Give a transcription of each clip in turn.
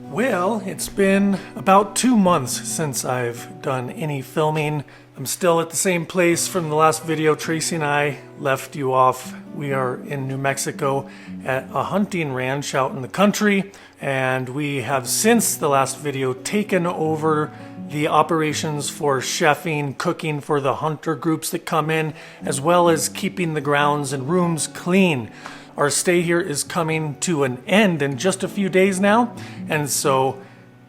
Well, it's been about 2 months since I've done any filming. I'm still at the same place from the last video Tracy and I left you off. We are in New Mexico at a hunting ranch out in the country, and we have since the last video taken over the operations for chefing, cooking for the hunter groups that come in, as well as keeping the grounds and rooms clean. Our stay here is coming to an end in just a few days now, and so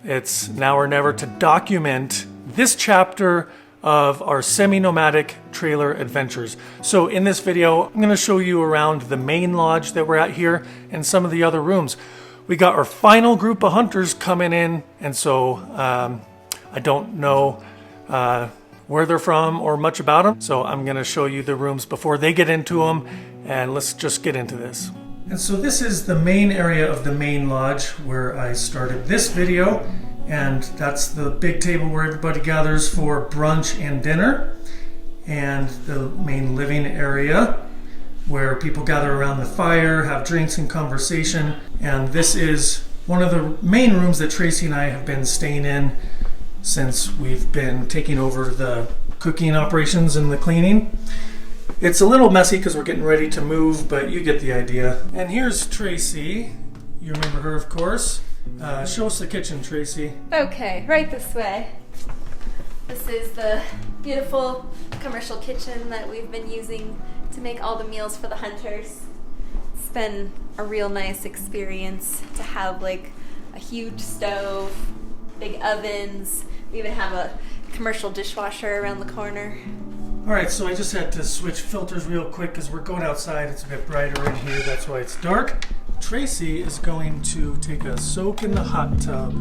it's now or never to document this chapter of our semi-nomadic trailer adventures. So in this video, I'm going to show you around the main lodge that we're at here and some of the other rooms. We got our final group of hunters coming in, and so I don't know where they're from or much about them, so I'm going to show you the rooms before they get into them, and let's just get into this. And so this is the main area of the main lodge where I started this video, and that's the big table where everybody gathers for brunch and dinner, and the main living area where people gather around the fire, have drinks and conversation. And this is one of the main rooms that Tracy and I have been staying in since we've been taking over the cooking operations and the cleaning. It's a little messy because we're getting ready to move, but you get the idea. And here's Tracy. You remember her, of course. Show us the kitchen, Tracy. Okay, right this way. This is the beautiful commercial kitchen that we've been using to make all the meals for the hunters. It's been a real nice experience to have like a huge stove, big ovens. We even have a commercial dishwasher around the corner. Alright, so I just had to switch filters real quick because we're going outside. It's a bit brighter in here, that's why it's dark. Tracy is going to take a soak in the hot tub.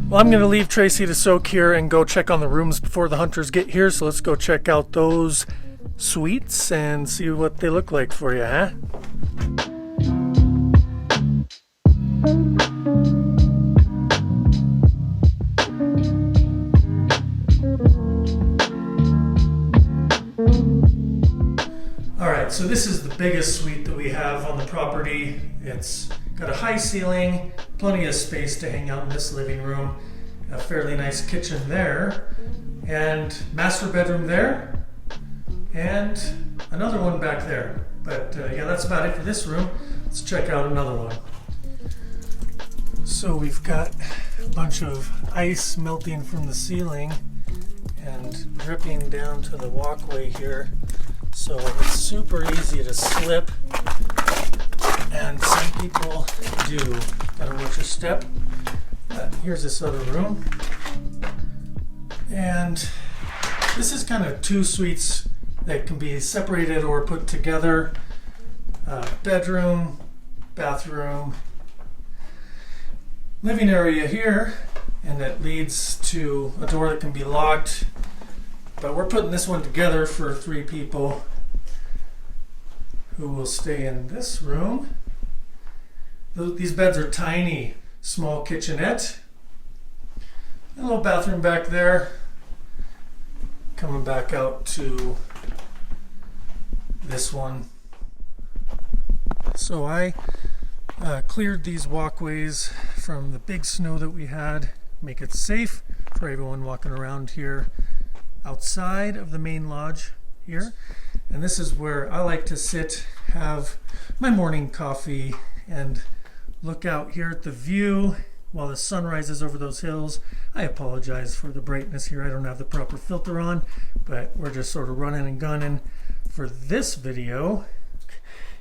Well, I'm going to leave Tracy to soak here and go check on the rooms before the hunters get here. So let's go check out those suites and see what they look like for you, huh? Alright, so this is the biggest suite that we have on the property. It's got a high ceiling, plenty of space to hang out in this living room, a fairly nice kitchen there, and master bedroom there, and another one back there. But yeah, that's about it for this room. Let's check out another one. So we've got a bunch of ice melting from the ceiling and dripping down to the walkway here. So it's super easy to slip, and some people do. Gotta watch your step. Here's this other room. And this is kind of two suites that can be separated or put together. Bedroom, bathroom, living area here, and that leads to a door that can be locked. But we're putting this one together for 3 people who will stay in this room. These beds are tiny, small kitchenette. A little bathroom back there. Coming back out to this one. So I cleared these walkways from the big snow that we had, make it safe for everyone walking around here outside of the main lodge here. And this is where I like to sit, have my morning coffee, and look out here at the view while the sun rises over those hills. I apologize for the brightness here. I don't have the proper filter on, but we're just sort of running and gunning for this video.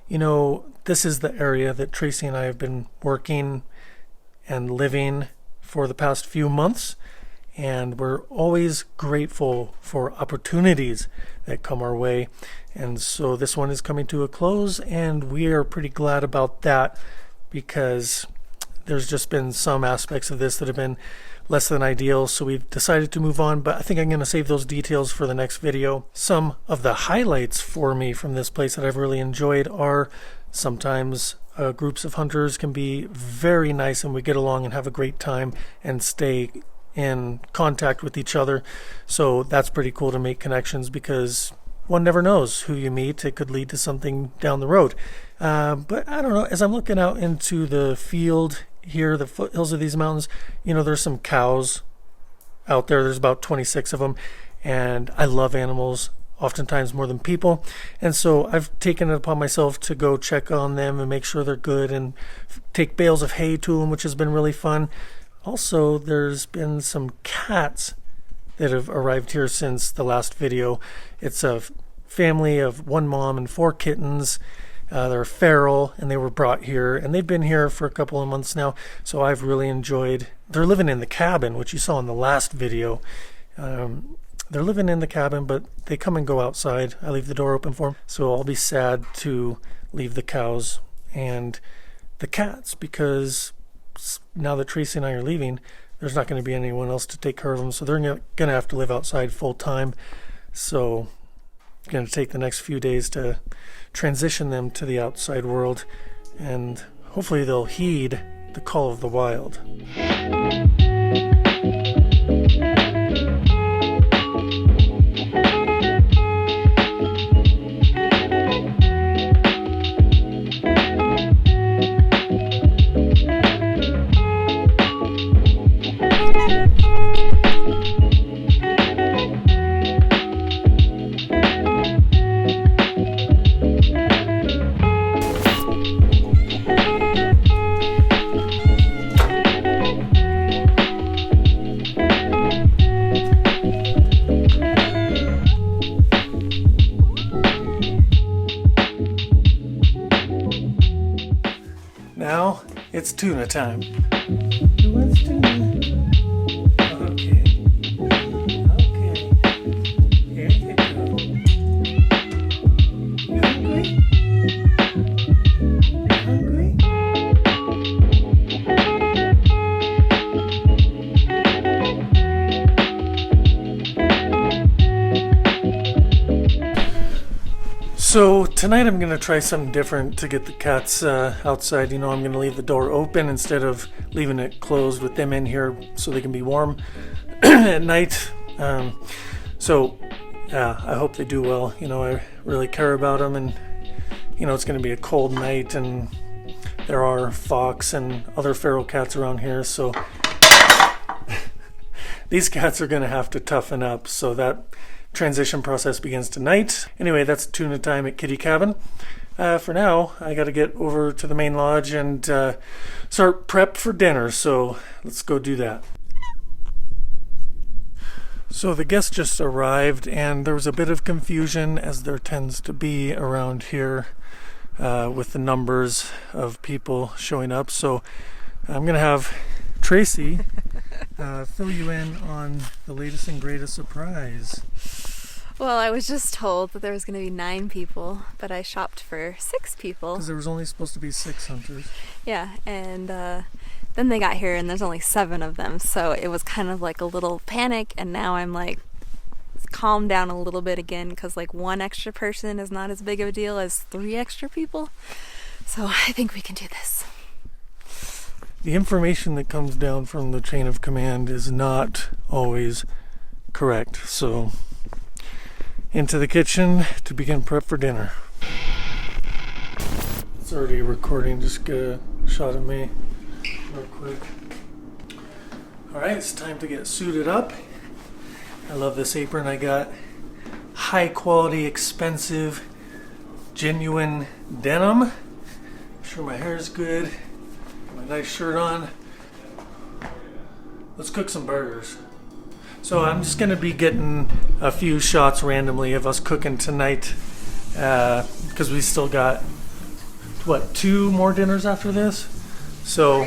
You know, this is the area that Tracy and I have been working and living for the past few months. And we're always grateful for opportunities that come our way. And so this one is coming to a close, and we are pretty glad about that because there's just been some aspects of this that have been less than ideal, so we've decided to move on, but I think I'm going to save those details for the next video. Some of the highlights for me from this place that I've really enjoyed are sometimes groups of hunters can be very nice and we get along and have a great time and stay in contact with each other. So that's pretty cool to make connections because one never knows who you meet. It could lead to something down the road. But I don't know, as I'm looking out into the field here, the foothills of these mountains, you know, there's some cows out there. There's about 26 of them, and I love animals, oftentimes more than people. And so I've taken it upon myself to go check on them and make sure they're good and take bales of hay to them, which has been really fun. Also, there's been some cats that have arrived here since the last video. It's a family of one mom and 4 kittens. They're feral, and they were brought here, and they've been here for a couple of months now, so I've really enjoyed. They're living in the cabin, which you saw in the last video. They're living in the cabin, but they come and go outside. I leave the door open for them, so I'll be sad to leave the cows and the cats, because now that Tracy and I are leaving, there's not going to be anyone else to take care of them, so they're going to have to live outside full time. So I'm going to take the next few days to transition them to the outside world, and hopefully they'll heed the call of the wild. Now it's tuna time. Who wants tuna? Okay. Okay. Here you go. You hungry? Hungry? So tonight I'm going to try something different to get the cats outside. You know, I'm going to leave the door open instead of leaving it closed with them in here so they can be warm at night. So yeah, I hope they do well. You know, I really care about them, and you know, it's going to be a cold night, and there are fox and other feral cats around here, so these cats are going to have to toughen up. So that transition process begins tonight. Anyway, that's tuna time at Kitty Cabin. For now, I got to get over to the main lodge and start prep for dinner, so let's go do that. So the guests just arrived, and there was a bit of confusion, as there tends to be around here with the numbers of people showing up. So I'm going to have Tracy fill you in on the latest and greatest surprise. Well, I was just told that there was going to be 9 people, but I shopped for 6 people. Because there was only supposed to be 6 hunters. Yeah, and then they got here and there's only 7 of them, so it was kind of like a little panic, and now I'm like calmed down a little bit again, because like 1 extra person is not as big of a deal as 3 extra people. So I think we can do this. The information that comes down from the chain of command is not always correct, so into the kitchen to begin prep for dinner. It's already recording, just get a shot of me real quick. Alright, it's time to get suited up. I love this apron I got. High quality, expensive, genuine denim. I'm sure my hair is good. Got my nice shirt on. Let's cook some burgers. So I'm just going to be getting a few shots randomly of us cooking tonight, because we still got, what, 2 more dinners after this? So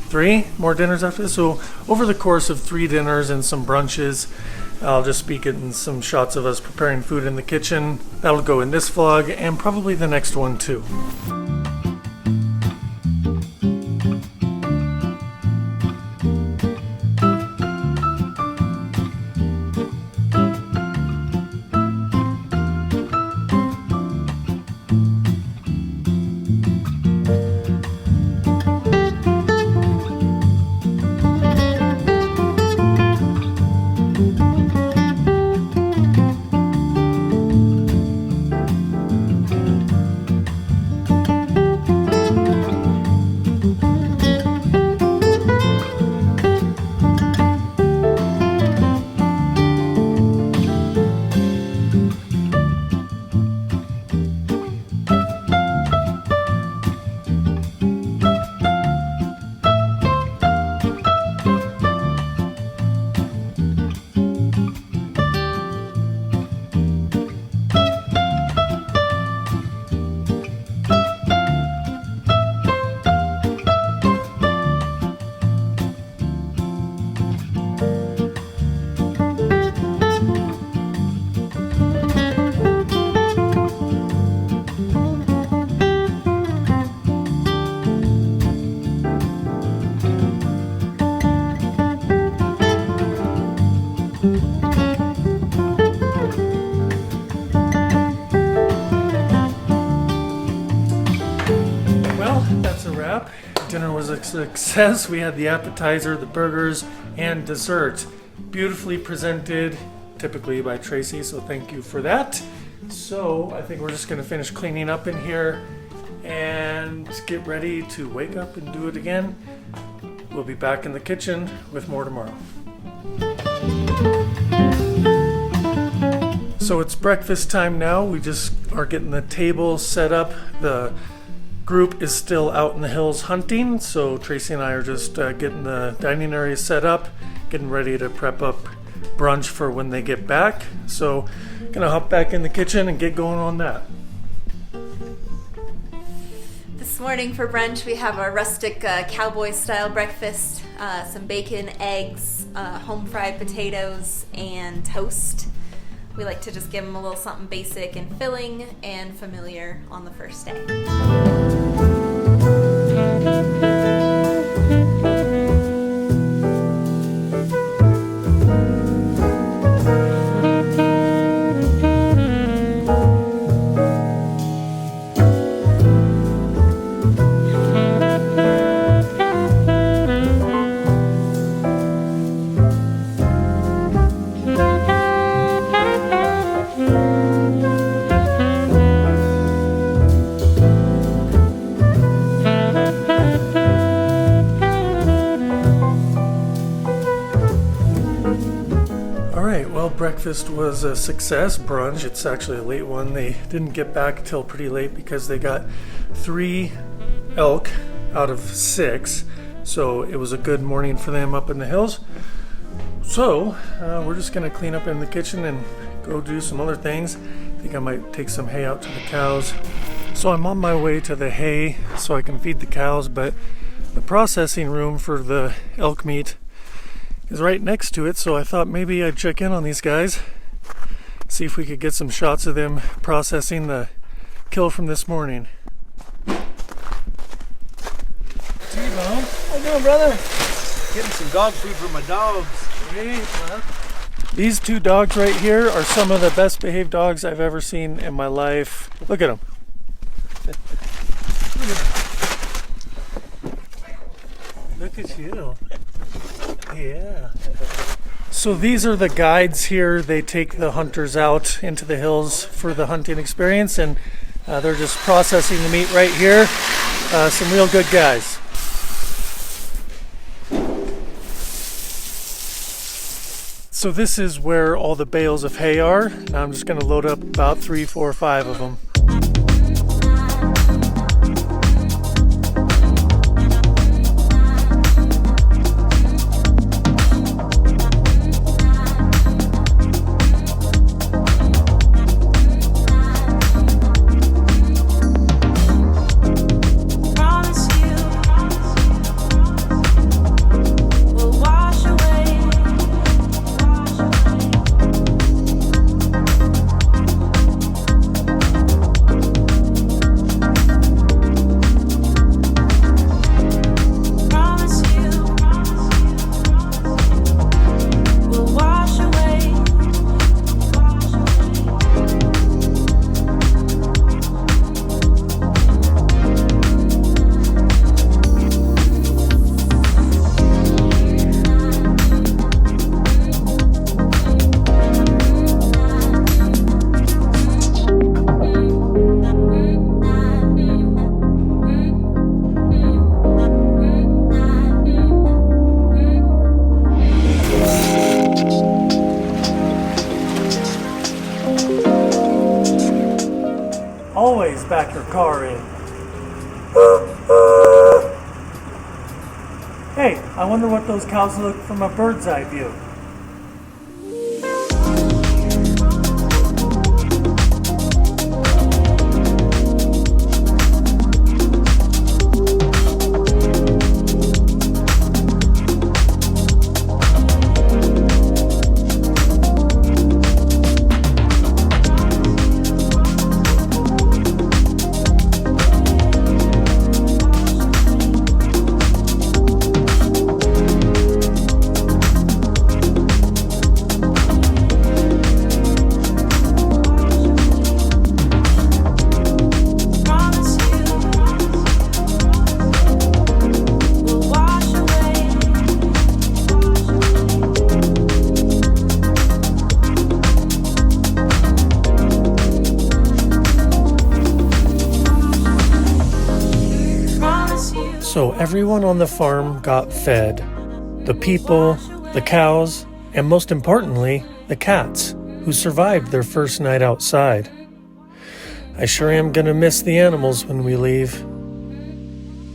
3 more dinners after this. So over the course of 3 dinners and some brunches, I'll just be getting some shots of us preparing food in the kitchen. That'll go in this vlog and probably the next one too. Well, that's a wrap. Dinner was a success. We had the appetizer, the burgers, and dessert. Beautifully presented, typically by Tracy, so thank you for that. So I think we're just going to finish cleaning up in here and get ready to wake up and do it again. We'll be back in the kitchen with more tomorrow. So it's breakfast time now. We just are getting the table set up. The group is still out in the hills hunting, so Tracy and I are just getting the dining area set up, getting ready to prep up brunch for when they get back. So gonna hop back in the kitchen and get going on that. This morning for brunch we have our rustic cowboy style breakfast, some bacon, eggs, home fried potatoes, and toast. We like to just give them a little something basic and filling and familiar on the first day. Breakfast was a success. Brunch, it's actually a late one. They didn't get back till pretty late because they got 3 elk out of 6, so it was a good morning for them up in the hills. So we're just gonna clean up in the kitchen and go do some other things. I think I might take some hay out to the cows. So I'm on my way to the hay so I can feed the cows, but the processing room for the elk meat is right next to it, so I thought maybe I'd check in on these guys, see if we could get some shots of them processing the kill from this morning. T-Bone. How you doing, brother? Getting some dog food for my dogs. Hey, these 2 dogs right here are some of the best behaved dogs I've ever seen in my life. Look at them. Look at you. Yeah. So these are the guides here. They take the hunters out into the hills for the hunting experience, and they're just processing the meat right here. Some real good guys. So this is where all the bales of hay are. Now I'm just going to load up about 3, 4, 5 of them. Always back your car in. Hey, I wonder what those cows look from a bird's eye view. everyone on the farm got fed. The people, the cows, and most importantly, the cats, who survived their first night outside. I sure am gonna miss the animals when we leave.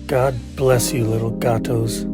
God bless you, little gatos.